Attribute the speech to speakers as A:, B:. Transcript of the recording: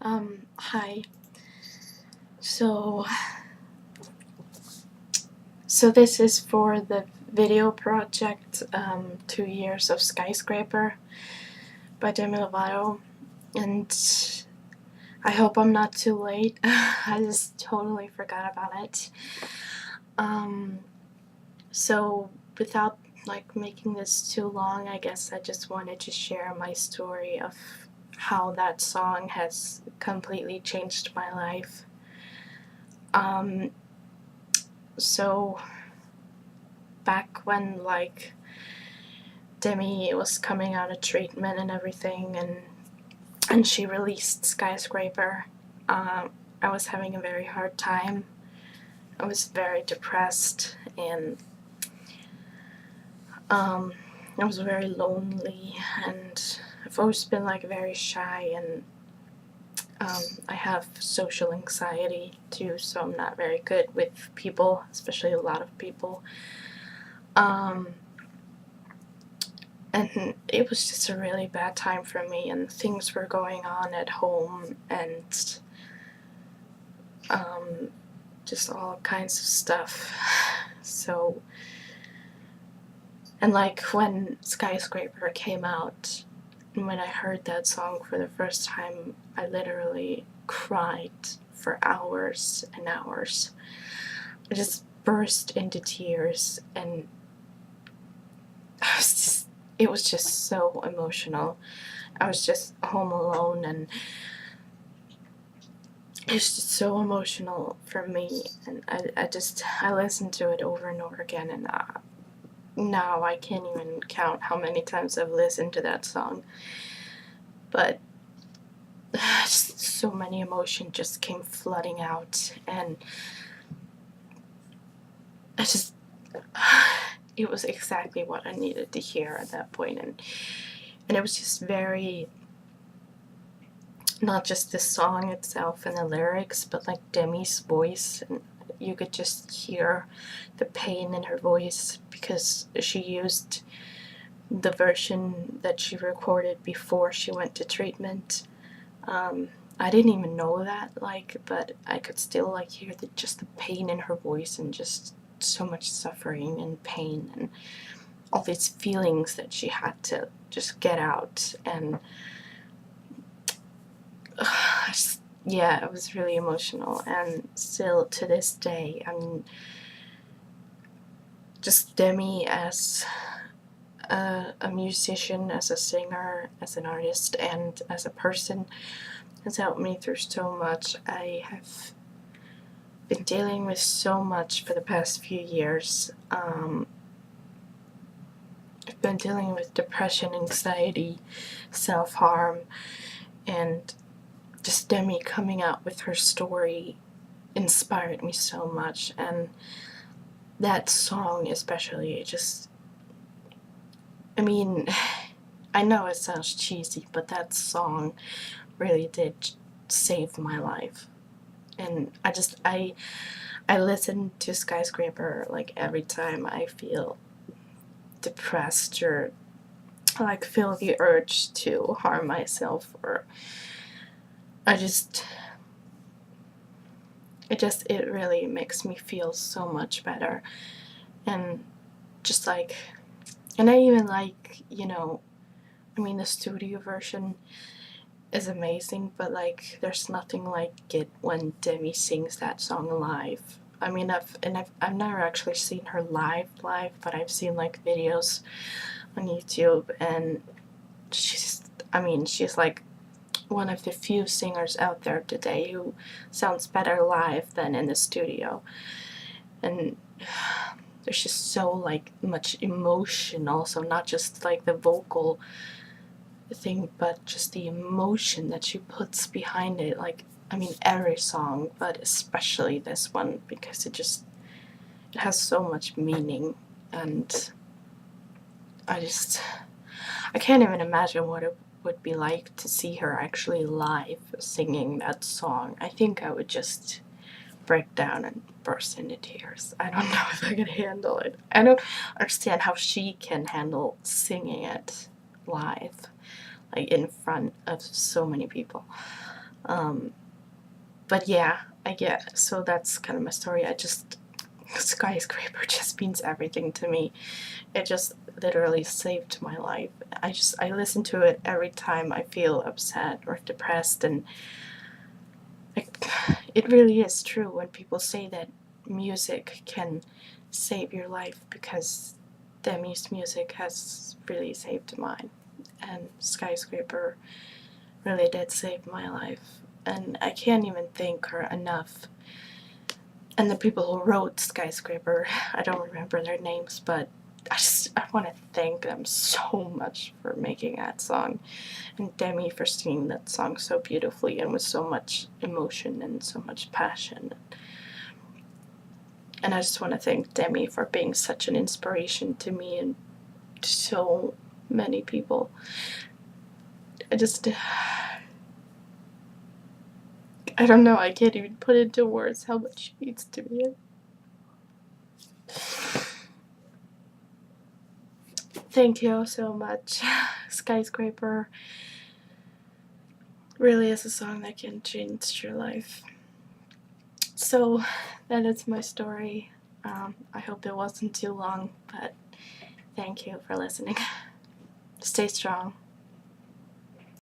A: Hi. So, so this is for the video project, 2 years of Skyscraper by Demi, and I hope I'm not too late. I just totally forgot about it. Um, so without making this too long, I guess I just wanted to share my story of how that song has completely changed my life. Um, so back when Demi was coming out of treatment and everything, and she released Skyscraper, I was having a very hard time. I was very depressed, and I was very lonely, and I've always been very shy, and I have social anxiety too, so I'm not very good with people, especially a lot of people. And it was just a really bad time for me, and things were going on at home, and just all kinds of stuff. So, and when Skyscraper came out, and when I heard that song for the first time, I literally cried for hours and hours. I just burst into tears, and it was just so emotional. I was just home alone, and it's just so emotional for me, and I listened to it over and over again, and now I can't even count how many times I've listened to that song. But just so many emotions just came flooding out, and I just it was exactly what I needed to hear at that point, and it was just very, not just the song itself and the lyrics, but Demi's voice, and you could just hear the pain in her voice because she used the version that she recorded before she went to treatment. I didn't even know that, but I could still hear just the pain in her voice, and just so much suffering and pain and all these feelings that she had to just get out. And yeah, it was really emotional, and still to this day, I mean, just Demi as a musician, as a singer, as an artist, and as a person has helped me through so much. I have been dealing with so much for the past few years. I've been dealing with depression, anxiety, self-harm, and just Demi coming out with her story inspired me so much. And that song especially, I mean, I know it sounds cheesy, but that song really did save my life. And I listen to Skyscraper every time I feel depressed, or feel the urge to harm myself, or it really makes me feel so much better. And just and I even I mean, the studio version is amazing, but there's nothing like it when Demi sings that song live. I mean, I've never actually seen her live, but I've seen videos on YouTube, and she's one of the few singers out there today who sounds better live than in the studio. And there's just so much emotion also, not just the vocal thing, but just the emotion that she puts behind it. I mean, every song, but especially this one, because it has so much meaning. And I can't even imagine what it would be like to see her actually live singing that song. I think I would just break down and burst into tears. I don't know if I could handle it. I don't understand how she can handle singing it live, in front of so many people. But yeah, so that's kind of my story. Skyscraper just means everything to me. It just literally saved my life. I listen to it every time I feel upset or depressed, and it really is true when people say that music can save your life, because Demi's music has really saved mine, and Skyscraper really did save my life, and I can't even thank her enough. And the people who wrote Skyscraper, I don't remember their names, but I want to thank them so much for making that song, and Demi for singing that song so beautifully and with so much emotion and so much passion. And I just want to thank Demi for being such an inspiration to me and to so many people. I don't know, I can't even put into words how much she means to me. Thank you so much. Skyscraper really is a song that can change your life. So that is my story. I hope it wasn't too long, but thank you for listening. Stay strong.